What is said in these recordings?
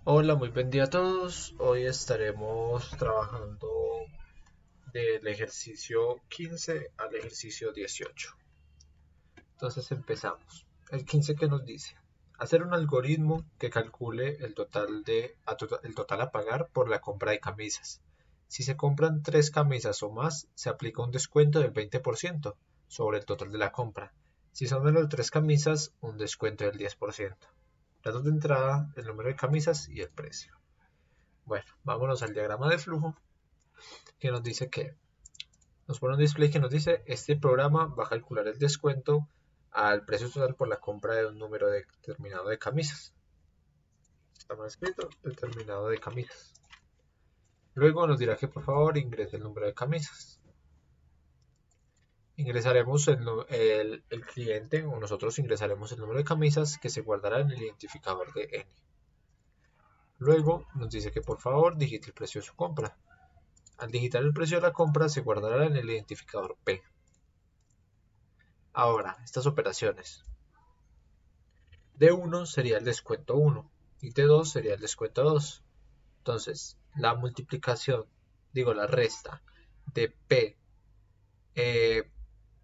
Hola, muy buen día a todos. Hoy estaremos trabajando del ejercicio 15 al ejercicio 18. Entonces empezamos. El 15 que nos dice, hacer un algoritmo que calcule el total a pagar por la compra de camisas. Si se compran 3 camisas o más, se aplica un descuento del 20% sobre el total de la compra. Si son menos de 3 camisas, un descuento del 10%. Datos de entrada, el número de camisas y el precio. Bueno, vámonos al diagrama de flujo que nos dice que nos pone un display que nos dice este programa va a calcular el descuento al precio total por la compra de un número determinado de camisas. Está mal escrito, determinado de camisas. Luego nos dirá que por favor ingrese el número de camisas. Ingresaremos el cliente o nosotros ingresaremos el número de camisas que se guardará en el identificador de N. Luego nos dice que por favor digite el precio de su compra. Al digitar el precio de la compra se guardará en el identificador P. Ahora, estas operaciones. D1 sería el descuento 1 y D2 sería el descuento 2. Entonces, la multiplicación, la resta de P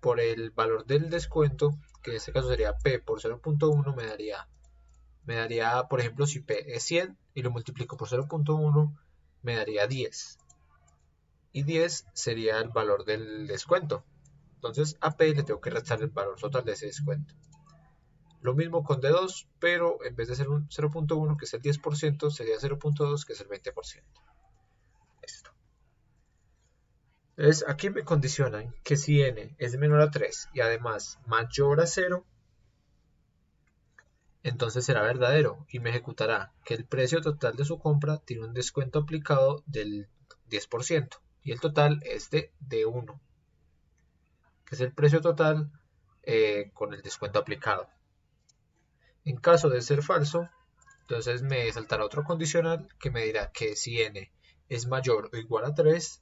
por el valor del descuento, que en este caso sería P por 0.1, me daría, por ejemplo, si P es 100 y lo multiplico por 0.1, me daría 10. Y 10 sería el valor del descuento. Entonces, a P le tengo que restar el valor total de ese descuento. Lo mismo con D2, pero en vez de ser un 0.1 que es el 10%, sería 0.2 que es el 20%. Listo. Entonces aquí me condicionan que si n es menor a 3 y además mayor a 0, entonces será verdadero y me ejecutará que el precio total de su compra tiene un descuento aplicado del 10% y el total es de D1, que es el precio total con el descuento aplicado. En caso de ser falso, entonces me saltará otro condicional que me dirá que si n es mayor o igual a 3,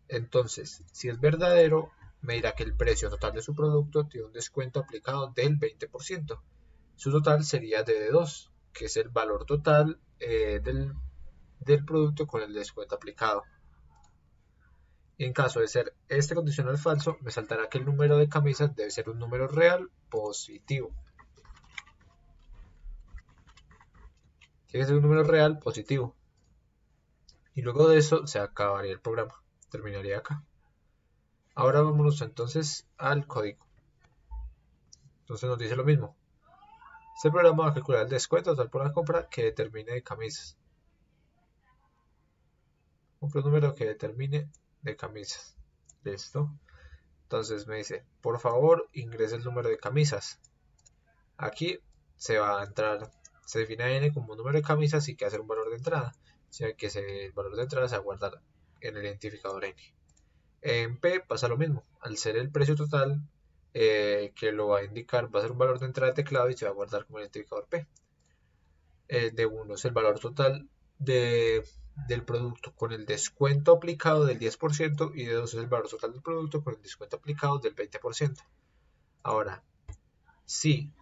entonces si es verdadero, me dirá que el precio total de su producto tiene un descuento aplicado del 20%. Su total sería de D2, que es el valor total del producto con el descuento aplicado. Y en caso de ser este condicional falso, me saltará que el número de camisas debe ser un número real positivo. Tiene que ser un número real positivo. Y luego de eso se acabaría el programa. Terminaría acá. Ahora vámonos entonces al código. Entonces nos dice lo mismo. Este programa va a calcular el descuento total por la compra que determine de camisas. Un número que determine de camisas. Listo. Entonces me dice, por favor ingrese el número de camisas. Aquí se va a entrar, se define n como un número de camisas y que hacer un valor de entrada. O sea que el valor de entrada se va a guardar en el identificador n. En P pasa lo mismo. Al ser el precio total, que lo va a indicar, va a ser un valor de entrada de teclado y se va a guardar como identificador P. De 1 es el valor total del producto con el descuento aplicado del 10% y de 2 es el valor total del producto con el descuento aplicado del 20%. Ahora, si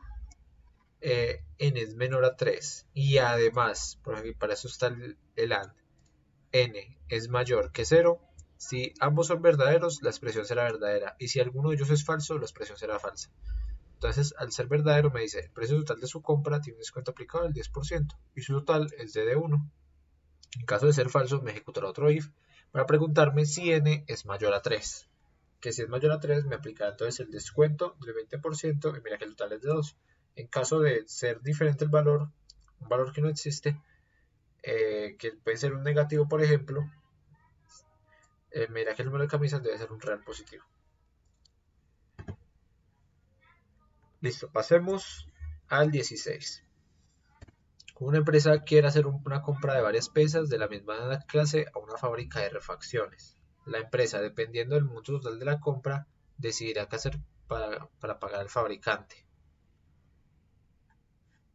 n es menor a 3 y además, por ejemplo, para eso está el AND, n es mayor que 0, si ambos son verdaderos, la expresión será verdadera. Y si alguno de ellos es falso, la expresión será falsa. Entonces, al ser verdadero, me dice, el precio total de su compra tiene un descuento aplicado del 10% y su total es de D1. En caso de ser falso, me ejecutará otro if para preguntarme si n es mayor a 3. Que si es mayor a 3, me aplicará entonces el descuento del 20% y mira que el total es de 2. En caso de ser diferente el valor, un valor que no existe, que puede ser un negativo, por ejemplo, mira que el número de camisas debe ser un real positivo. Listo, pasemos al 16. Una empresa quiere hacer una compra de varias piezas de la misma clase a una fábrica de refacciones. La empresa, dependiendo del monto total de la compra, decidirá qué hacer para pagar al fabricante.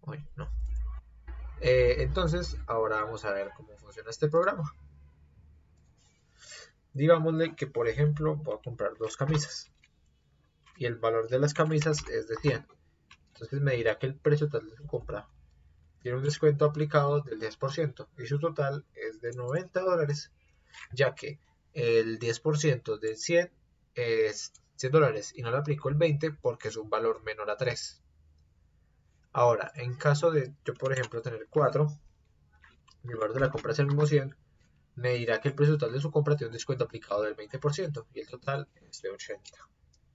Uy, no. Entonces, ahora vamos a ver cómo funciona este programa. Digámosle que, por ejemplo, voy a comprar 2 camisas y el valor de las camisas es de 100. Entonces me dirá que el precio total de su compra tiene un descuento aplicado del 10% y su total es de $90, ya que el 10% de 100 es $100 y no le aplicó el 20 porque es un valor menor a 3. Ahora, en caso de yo, por ejemplo, tener 4, mi valor de la compra es el mismo 100, me dirá que el precio total de su compra tiene un descuento aplicado del 20% y el total es de 80,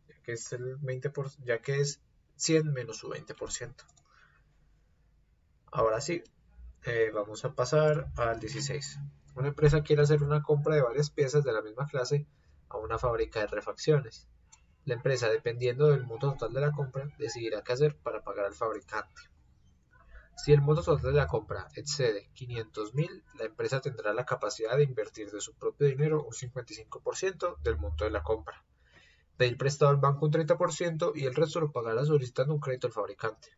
ya que es el 20%, ya que es 100 menos su 20%. Ahora sí, vamos a pasar al 16. Una empresa quiere hacer una compra de varias piezas de la misma clase a una fábrica de refacciones. La empresa, dependiendo del monto total de la compra, decidirá qué hacer para pagar al fabricante. Si el monto total de la compra excede 500.000, la empresa tendrá la capacidad de invertir de su propio dinero un 55% del monto de la compra, pedir prestado al banco un 30% y el resto lo pagará solicitando un crédito al fabricante.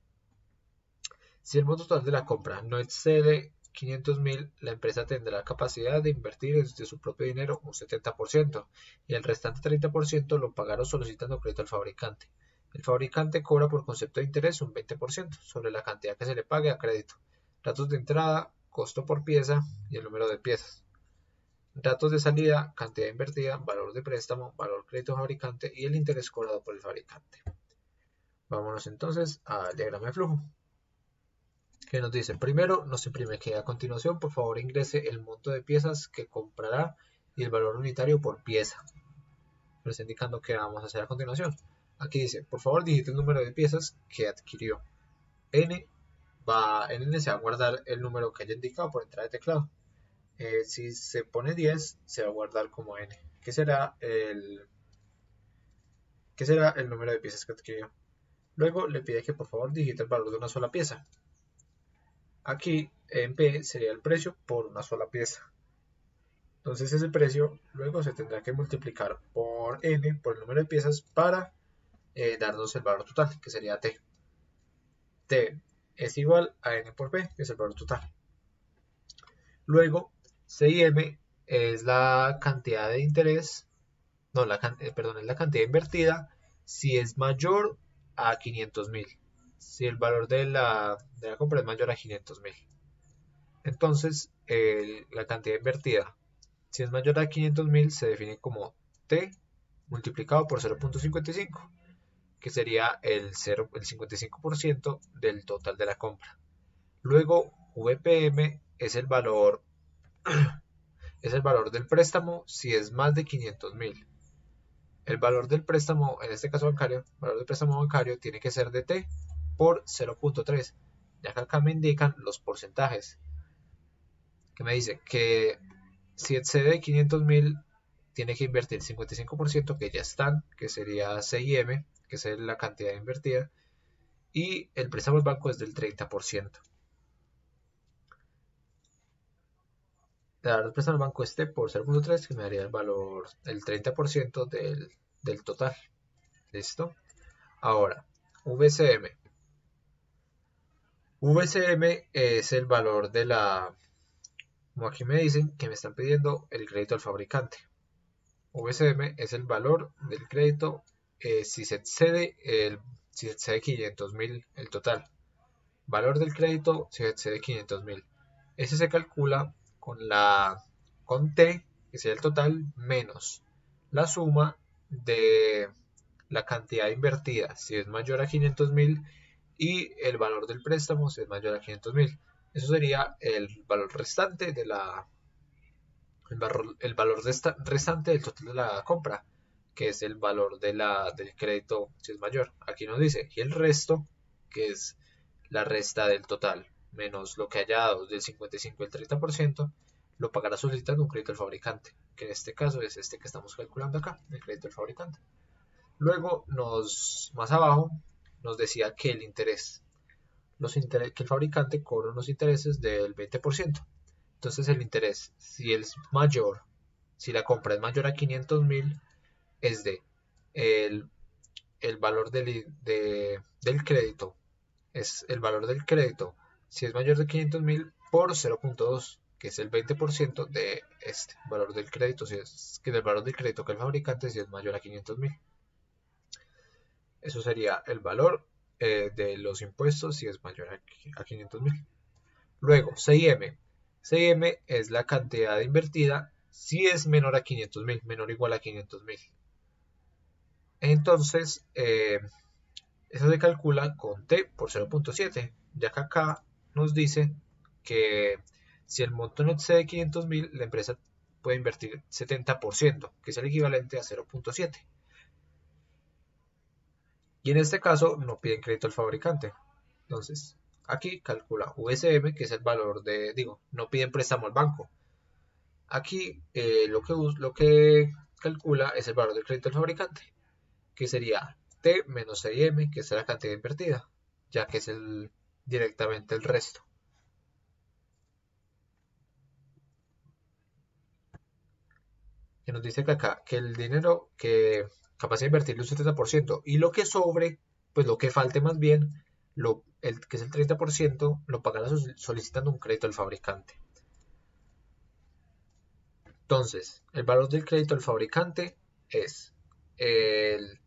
Si el monto total de la compra no excede 500.000, la empresa tendrá la capacidad de invertir desde su propio dinero un 70% y el restante 30% lo pagará solicitando crédito al fabricante. El fabricante cobra por concepto de interés un 20% sobre la cantidad que se le pague a crédito. Datos de entrada, costo por pieza y el número de piezas. Datos de salida, cantidad invertida, valor de préstamo, valor crédito fabricante y el interés cobrado por el fabricante. Vámonos entonces al diagrama de flujo, que nos dice, primero nos imprime que a continuación por favor ingrese el monto de piezas que comprará y el valor unitario por pieza. Nos está indicando que vamos a hacer a continuación. Aquí dice, por favor digite el número de piezas que adquirió. En N se va a guardar el número que haya indicado por entrada de teclado. Si se pone 10, se va a guardar como N, que será el número de piezas que adquirió. Luego le pide que por favor digite el valor de una sola pieza. Aquí en P sería el precio por una sola pieza. Entonces ese precio luego se tendrá que multiplicar por N, por el número de piezas, para darnos el valor total, que sería T. T es igual a N por P, que es el valor total. Luego, C y M es la cantidad de interés, no, es la cantidad invertida si es mayor a 500.000. Si el valor de la compra es mayor a 500.000. Entonces, la cantidad invertida, si es mayor a 500.000, se define como T multiplicado por 0.55, que sería el 55% del total de la compra. Luego, VPM es el valor del préstamo si es más de 500.000. El valor del préstamo, en este caso bancario, el valor del préstamo bancario tiene que ser de T por 0.3, ya que acá me indican los porcentajes, que me dice que si excede 500.000 tiene que invertir 55%, que ya están, que sería C y M, que es la cantidad invertida, y el préstamo del banco es del 30%. El préstamo del banco este por 0.3, que me daría el valor, el 30% del total. ¿Listo? Ahora, VCM. VCM es el valor de la... Como aquí me dicen que me están pidiendo el crédito al fabricante. VCM es el valor del crédito si se excede 500.000 el total. Valor del crédito si se excede 500.000. Ese se calcula con T, que sería el total, menos la suma de la cantidad invertida si es mayor a 500.000 y el valor del préstamo si es mayor a 500.000. Eso sería el valor restante de el valor restante del total de la compra, que es el valor del crédito si es mayor. Aquí nos dice, y el resto, que es la resta del total, menos lo que haya dado del 55 y el 30%, lo pagará solicitando un crédito al fabricante, que en este caso es este que estamos calculando acá, el crédito al fabricante. Luego, más abajo, nos decía que el interés, que el fabricante cobra unos intereses del 20%. Entonces el interés, si la compra es mayor a 500.000, es de el valor del crédito, es el valor del crédito, si es mayor de 500.000 por 0.2, que es el 20% de este valor del crédito, que del valor del crédito que el fabricante si es mayor a 500.000. Eso sería el valor de los impuestos si es mayor a 500.000. Luego, CIM. CIM es la cantidad invertida si es menor a 500.000, menor o igual a 500.000. Entonces, eso se calcula con T por 0.7, ya que acá nos dice que si el monto no excede 500.000, la empresa puede invertir 70%, que es el equivalente a 0.7. Y en este caso no piden crédito al fabricante. Entonces, aquí calcula VSM, que es el valor de, no piden préstamo al banco. Aquí lo que calcula es el valor del crédito al fabricante, que sería T menos CIM, que es la cantidad invertida, ya que es directamente el resto. Que nos dice que acá, que el dinero que capaz de invertirle un 70% y lo que sobre, pues lo que falte más bien, que es el 30%, lo pagará solicitando un crédito al fabricante. Entonces, el valor del crédito al fabricante es el,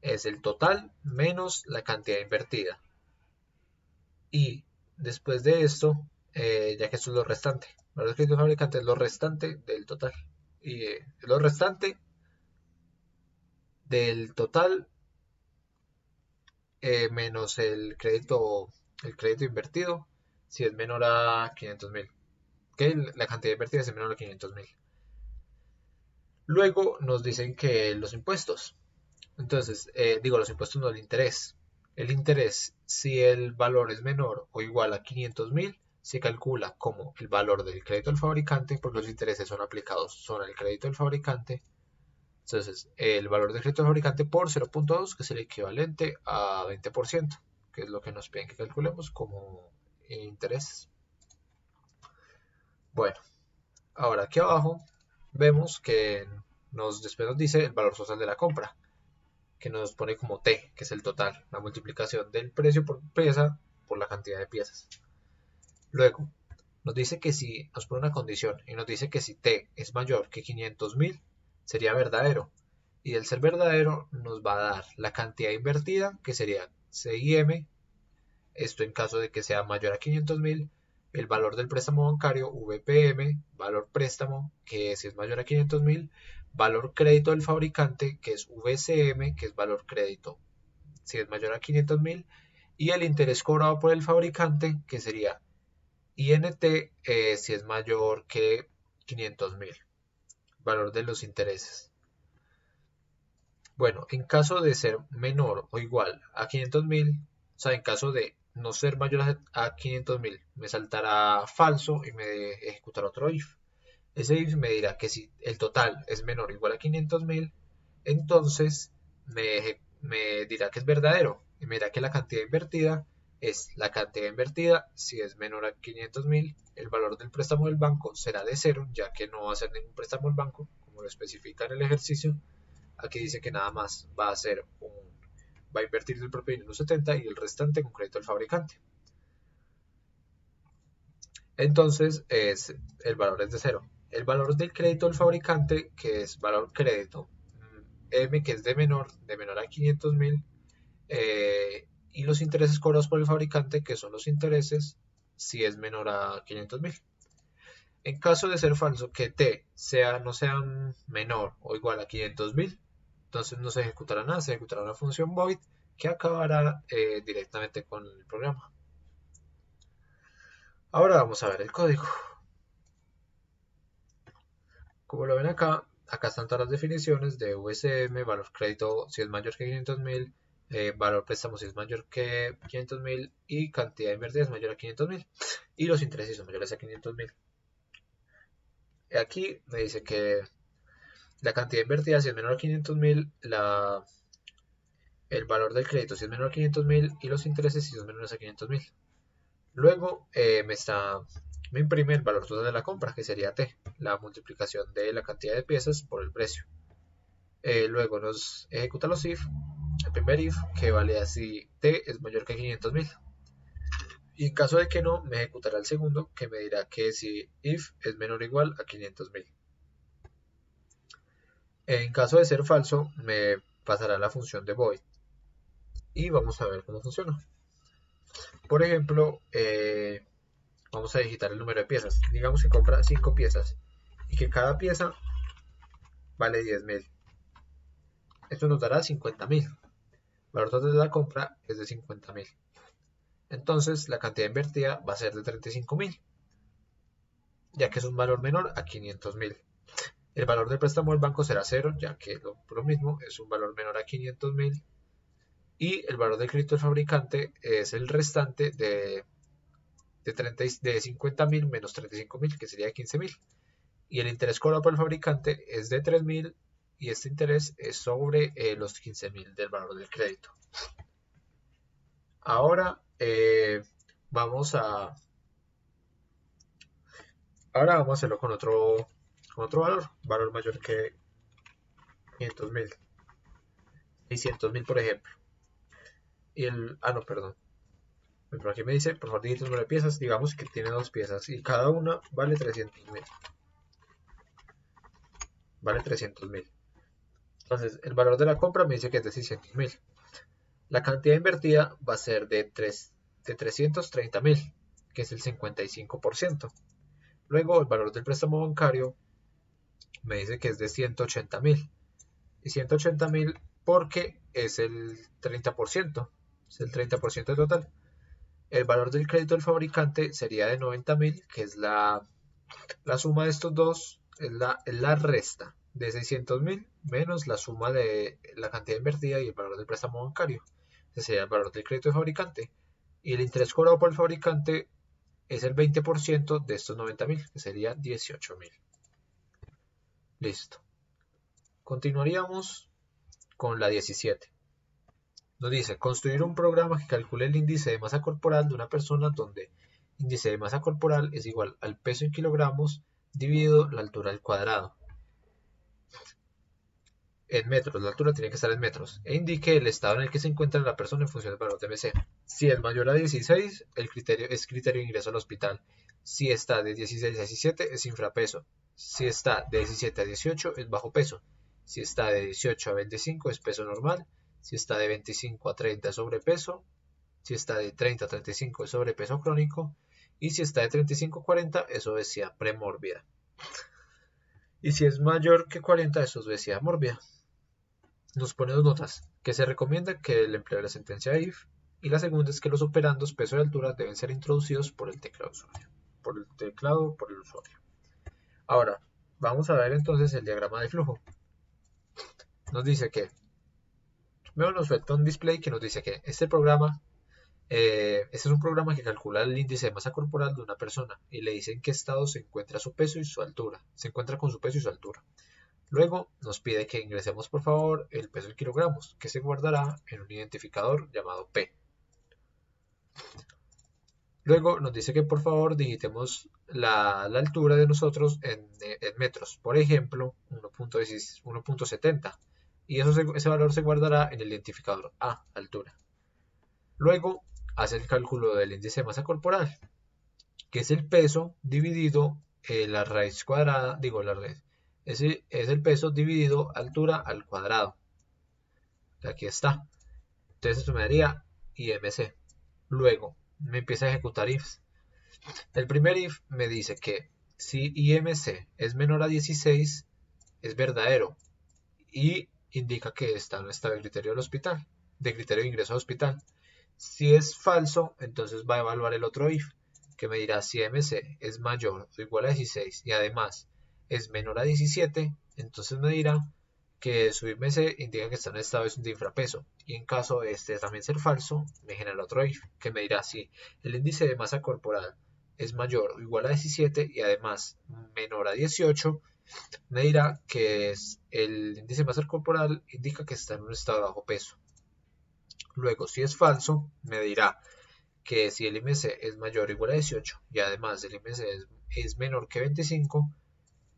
es el total menos la cantidad invertida. Y después de esto, ya que esto es lo restante, el valor del crédito al fabricante es lo restante del total. Y lo restante del total menos el crédito invertido si es menor a 500.000. Que la cantidad invertida es menor a 500.000. Luego nos dicen que los impuestos. Entonces, los impuestos no, el interés. El interés, si el valor es menor o igual a 500.000, se calcula como el valor del crédito al fabricante, porque los intereses son aplicados sobre el crédito del fabricante. Entonces, el valor del crédito al fabricante por 0.2, que es el equivalente a 20%, que es lo que nos piden que calculemos como intereses. Bueno, ahora aquí abajo vemos que después nos dice el valor social de la compra, que nos pone como T, que es el total, la multiplicación del precio por pieza por la cantidad de piezas. Luego, nos dice que si nos pone una condición y nos dice que si T es mayor que 500.000, sería verdadero. Y del ser verdadero nos va a dar la cantidad invertida, que sería CIM, esto en caso de que sea mayor a 500.000, el valor del préstamo bancario, VPM, valor préstamo, que si es mayor a 500.000, valor crédito del fabricante, que es VCM, que es valor crédito, si es mayor a 500.000, y el interés cobrado por el fabricante, que sería INT, si es mayor que 500.000, valor de los intereses. Bueno, en caso de ser menor o igual a 500.000, o sea, en caso de no ser mayor a 500.000, me saltará falso y me ejecutará otro if. Ese if me dirá que si el total es menor o igual a 500.000, entonces me dirá que es verdadero y me dirá que la cantidad invertida es la cantidad invertida. Si es menor a 500.000, el valor del préstamo del banco será de 0, ya que no va a hacer ningún préstamo al banco, como lo especifica en el ejercicio. Aquí dice que nada más va a invertir del propio dinero un 70 y el restante con crédito al fabricante. Entonces el valor es de 0. El valor del crédito al fabricante, que es valor crédito, M, que es de menor a 500.000, y los intereses cobrados por el fabricante, que son los intereses si es menor a 500.000. En caso de ser falso, que T no sea menor o igual a 500.000, entonces no se ejecutará nada, se ejecutará una función void que acabará directamente con el programa. Ahora vamos a ver el código. Como lo ven acá están todas las definiciones de VCM, valor crédito si es mayor que 500.000, valor préstamo si es mayor que 500.000 y cantidad invertida es mayor a 500.000 y los intereses son mayores a 500.000. Aquí me dice que la cantidad invertida si es menor a 500.000, el valor del crédito si es menor a 500.000 y los intereses si son menores a 500.000. Luego me imprime el valor total de la compra, que sería T, la multiplicación de la cantidad de piezas por el precio. Luego nos ejecuta los if, el primer if, que valida si T es mayor que 500.000. Y en caso de que no, me ejecutará el segundo, que me dirá que si if es menor o igual a 500.000. En caso de ser falso, me pasará la función de void. Y vamos a ver cómo funciona. Por ejemplo, vamos a digitar el número de piezas. Digamos que compra 5 piezas y que cada pieza vale 10.000. Esto nos dará 50.000. El valor total de la compra es de 50.000. Entonces la cantidad invertida va a ser de 35.000, ya que es un valor menor a 500.000. El valor del préstamo del banco será 0, ya que lo mismo es un valor menor a 500.000. Y el valor del crédito del fabricante es el restante de 50.000 menos 35.000, que sería 15.000. Y el interés cobrado por el fabricante es de 3.000 y este interés es sobre los 15.000 del valor del crédito. Ahora vamos a hacerlo con otro valor mayor que 500.000, 600.000 por ejemplo. Y no, perdón. Por aquí me dice, por favor, digite el número de piezas. Digamos que tiene 2 piezas y cada una vale 300.000. Vale 300.000. Entonces, el valor de la compra me dice que es de 600.000. La cantidad invertida va a ser de 330.000, que es el 55%. Luego, el valor del préstamo bancario me dice que es de 180.000. Y 180.000 porque es el 30%. Es el 30% total. El valor del crédito del fabricante sería de 90.000, que es la suma de estos dos, es la resta de 600.000 menos la suma de la cantidad invertida y el valor del préstamo bancario. Ese sería el valor del crédito del fabricante. Y el interés cobrado por el fabricante es el 20% de estos 90.000, que sería 18.000. Listo. Continuaríamos con la 17. Nos dice, construir un programa que calcule el índice de masa corporal de una persona donde índice de masa corporal es igual al peso en kilogramos dividido la altura al cuadrado. En metros, la altura tiene que estar en metros. E indique el estado en el que se encuentra la persona en función del valor de MC. Si es mayor a 16, el criterio es criterio de ingreso al hospital. Si está de 16 a 17, es infrapeso. Si está de 17 a 18, es bajo peso. Si está de 18 a 25, es peso normal. Si está de 25 a 30, es sobrepeso. Si está de 30 a 35, es sobrepeso crónico. Y si está de 35 a 40, es obesidad premórbida. Y si es mayor que 40, es obesidad mórbida. Nos pone 2 notas, que se recomienda que el empleo de la sentencia IF, y la segunda es que los operandos peso y altura deben ser introducidos por el teclado por el usuario. Ahora, vamos a ver entonces el diagrama de flujo. Nos dice que, primero nos suelta un display que nos dice que este es un programa que calcula el índice de masa corporal de una persona y le dice en qué estado se encuentra su peso y su altura. Se encuentra con su peso y su altura. Luego nos pide que ingresemos por favor el peso en kilogramos, que se guardará en un identificador llamado P. Luego nos dice que por favor digitemos la altura de nosotros en metros, por ejemplo 1.70, y ese valor se guardará en el identificador A, altura. Luego hace el cálculo del índice de masa corporal, que es el peso dividido la raíz cuadrada, ese es el peso dividido altura al cuadrado. Aquí está. Entonces esto me daría IMC. Luego me empieza a ejecutar ifs. El primer if me dice que si IMC es menor a 16 es verdadero y indica que está en un estado de criterio del hospital, de criterio de ingreso al hospital. Si es falso, entonces va a evaluar el otro if, que me dirá si IMC es mayor o igual a 16 y además es menor a 17, entonces me dirá que su IMC indica que está en estado de infrapeso, y en caso de este también ser falso, me genera otro if, que me dirá si el índice de masa corporal es mayor o igual a 17 y además menor a 18, me dirá que el índice de masa corporal indica que está en un estado de bajo peso. Luego, si es falso, me dirá que si el IMC es mayor o igual a 18 y además el IMC es menor que 25,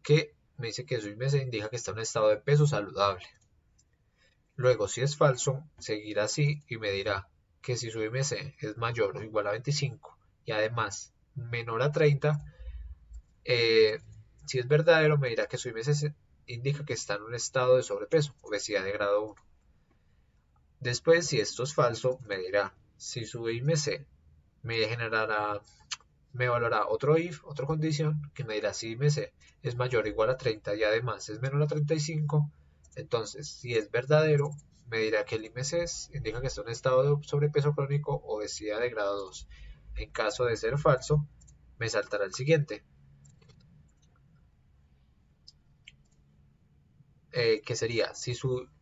que me dice que su IMC indica que está en un estado de peso saludable. Luego, si es falso, seguirá así y me dirá que si su IMC es mayor o igual a 25 y además menor a 30, si es verdadero, me dirá que su IMC indica que está en un estado de sobrepeso, obesidad de grado 1. Después, si esto es falso, me dirá si su IMC me generará me evaluará otro if, otra condición, que me dirá si IMC es mayor o igual a 30 y además es menor a 35. Entonces, si es verdadero, me dirá que el IMC indica que está en un estado de sobrepeso crónico o obesidad de grado 2. En caso de ser falso, me saltará el siguiente, que sería,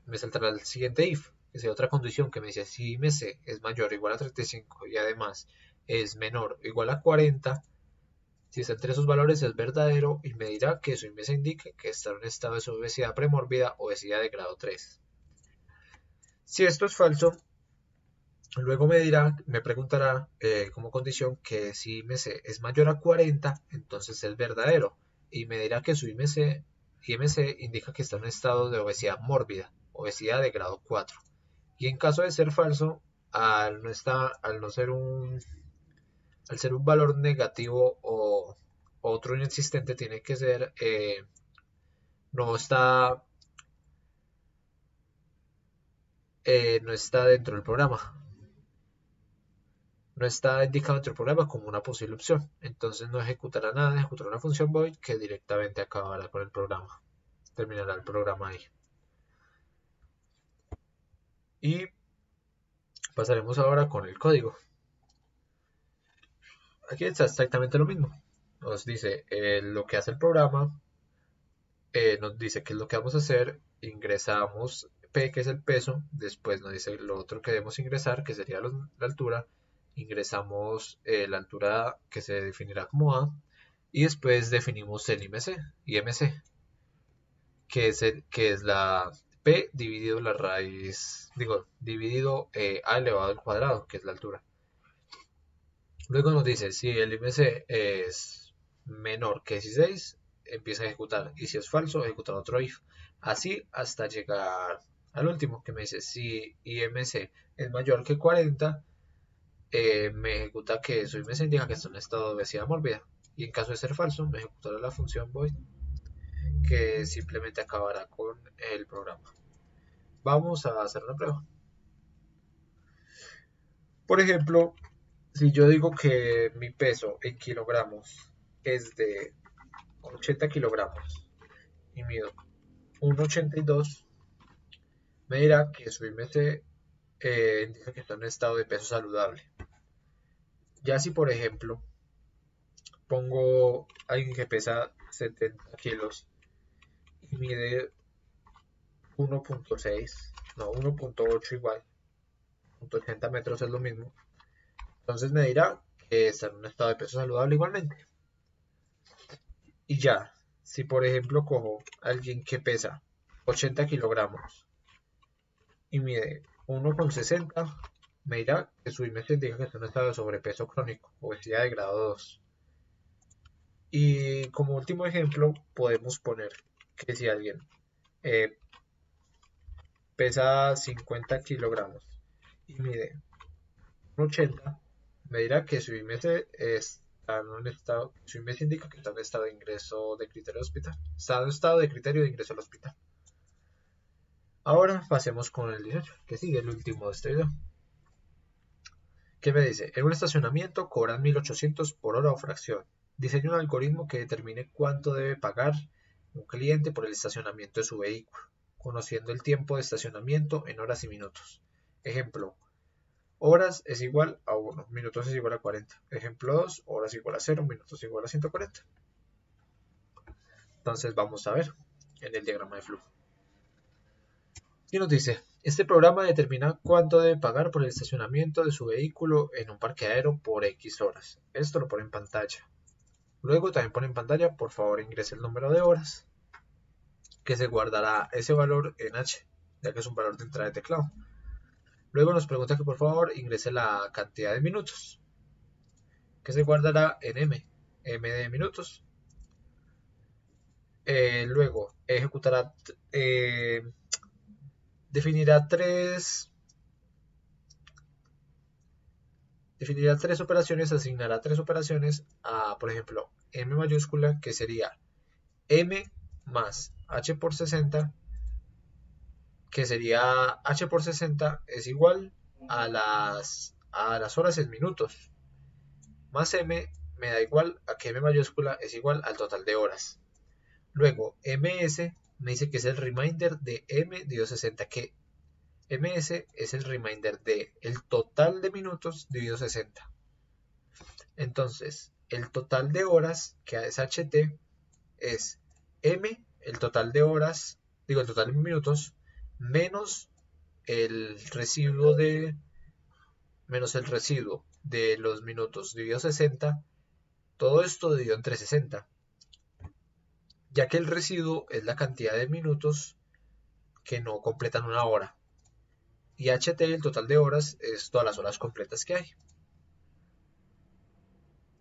me saltará el siguiente if, que sería otra condición que me dice si IMC es mayor o igual a 35 y además es menor o igual a 40. Si está entre esos valores es verdadero y me dirá que su IMC indica que está en un estado de obesidad premórbida o obesidad de grado 3. Si esto es falso, luego me preguntará como condición que si IMC es mayor a 40, entonces es verdadero y me dirá que su IMC indica que está en un estado de obesidad mórbida, obesidad de grado 4. Y en caso de ser falso, al ser un valor negativo o otro inexistente, tiene que ser no está no está dentro del programa. No está indicado dentro del programa como una posible opción. Entonces no ejecutará nada, ejecutará una función void que directamente acabará con el programa. Terminará el programa ahí. Y pasaremos ahora con el código. Aquí está exactamente lo mismo. Nos dice lo que hace el programa, nos dice qué es lo que vamos a hacer, ingresamos P, que es el peso, después nos dice lo otro que debemos ingresar, que sería la altura, ingresamos la altura que se definirá como A, y después definimos el IMC, que es la P dividido la raíz, dividido A elevado al cuadrado, que es la altura. Luego nos dice si el IMC es menor que 16, empieza a ejecutar, y si es falso, ejecutar otro if. Así hasta llegar al último, que me dice si IMC es mayor que 40, me ejecuta que su IMC indica que está en un estado de obesidad mórbida. Y en caso de ser falso, me ejecutará la función void, que simplemente acabará con el programa. Vamos a hacer una prueba. Por ejemplo, si yo digo que mi peso en kilogramos es de 80 kilogramos y mido 1,82, me dirá que su IMC indica que está en un estado de peso saludable. Ya si por ejemplo pongo a alguien que pesa 70 kilos y mide 1,6, no, 1,8 igual, 1,80 metros es lo mismo, entonces me dirá que está en un estado de peso saludable igualmente. Y ya, si por ejemplo cojo a alguien que pesa 80 kilogramos y mide 1,60, me dirá que su IMC indica que está en un estado de sobrepeso crónico, obesidad de grado 2. Y como último ejemplo, podemos poner que si alguien pesa 50 kilogramos y mide 1,80, me dirá que su IMC está en un estado, su IMC indica que está en estado de ingreso de criterio de hospital. Está en estado de criterio de ingreso al hospital. Ahora pasemos con el 18, que sigue el último de este video. ¿Qué me dice? En un estacionamiento cobran 1.800 por hora o fracción. Diseña un algoritmo que determine cuánto debe pagar un cliente por el estacionamiento de su vehículo, conociendo el tiempo de estacionamiento en horas y minutos. Ejemplo, horas es igual a 1, minutos es igual a 40. Ejemplo 2, horas igual a 0, minutos igual a 140. Entonces vamos a ver en el diagrama de flujo. Y nos dice, este programa determina cuánto debe pagar por el estacionamiento de su vehículo en un parqueadero por X horas. Esto lo pone en pantalla. Luego también pone en pantalla, por favor ingrese el número de horas, que se guardará ese valor en H, ya que es un valor de entrada de teclado. Luego nos pregunta que por favor ingrese la cantidad de minutos, que se guardará en M de minutos. Luego ejecutará, definirá tres operaciones, asignará tres operaciones a, por ejemplo, M mayúscula, que sería M más H por 60, que sería H por 60 es igual a las horas en minutos, más M me da igual a que M mayúscula es igual al total de horas. Luego ms me dice que es el reminder de m dividido 60, que ms es el reminder de el total de minutos dividido 60. Entonces, el total de horas, que es ht, es m, el total de horas, el total de minutos, menos el residuo de los minutos dividido 60, todo esto dividido entre 60, ya que el residuo es la cantidad de minutos que no completan una hora, y ht, el total de horas, es todas las horas completas que hay.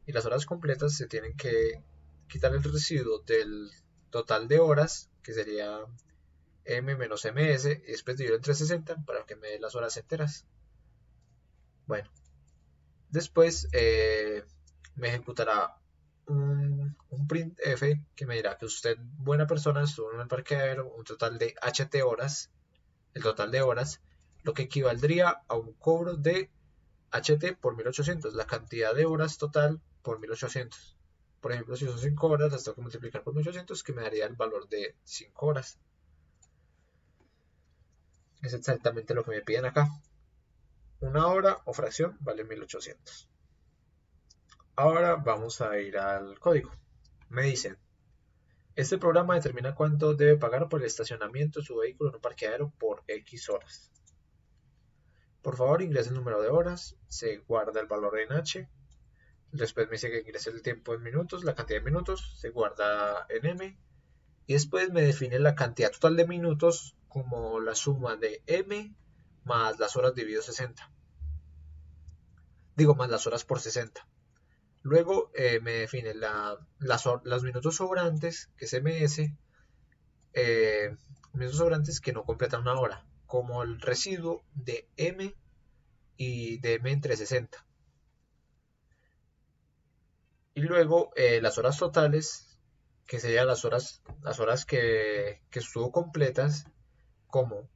Y las horas completas se tienen que quitar el residuo del total de horas, que sería m menos ms, y después dividirlo entre 60 para que me dé las horas enteras. Bueno, después me ejecutará un printf que me dirá que usted, buena persona, estuvo en el parqueadero un total de ht horas, el total de horas, lo que equivaldría a un cobro de ht por 1800, la cantidad de horas total por 1800. Por ejemplo, si son 5 horas, las tengo que multiplicar por 1800, que me daría el valor de 5 horas. Es exactamente lo que me piden acá. Una hora o fracción vale 1800. Ahora vamos a ir al código. Me dicen, este programa determina cuánto debe pagar por el estacionamiento de su vehículo en un parqueadero por X horas. Por favor, ingrese el número de horas, se guarda el valor en H. Después me dice que ingrese el tiempo en minutos, la cantidad de minutos, se guarda en M. Y después me define la cantidad total de minutos como la suma de M más las horas dividido 60. Más las horas por 60. Luego me define los minutos sobrantes, que es ms, minutos sobrantes que no completan una hora, como el residuo de m y de m entre 60. Y luego las horas totales, que serían las horas que estuvo completas, como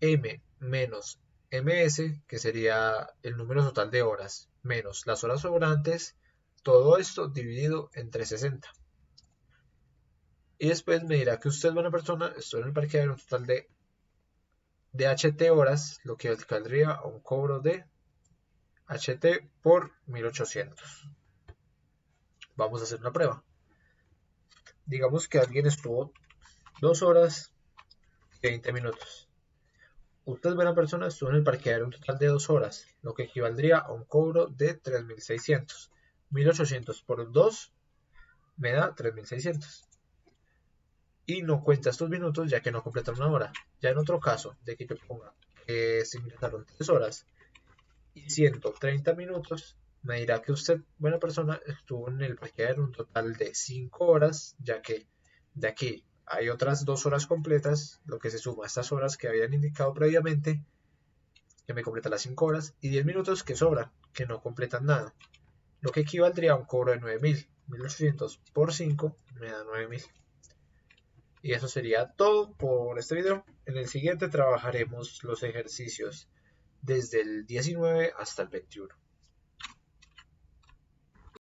m menos ms, que sería el número total de horas, menos las horas sobrantes, todo esto dividido entre 60. Y después me dirá que usted, buena persona, estuvo en el parqueadero un total de ht horas, lo que equivaldría a un cobro de ht por 1800. Vamos a hacer una prueba. Digamos que alguien estuvo 2 horas y 20 minutos. Usted, buena persona, estuvo en el parqueadero un total de 2 horas, lo que equivaldría a un cobro de 3600. 1800 por 2 me da 3600. Y no cuenta estos minutos ya que no completan una hora. Ya en otro caso, de que yo ponga que se ingresaron 3 horas y 130 minutos, me dirá que usted, buena persona, estuvo en el parqueadero un total de 5 horas, ya que de aquí hay otras 2 horas completas, lo que se suma a estas horas que habían indicado previamente, que me completa las 5 horas, y 10 minutos que sobran, que no completan nada, lo que equivaldría a un cobro de 9000. 1800 por 5 me da 9000. Y eso sería todo por este video. En el siguiente trabajaremos los ejercicios desde el 19 hasta el 21.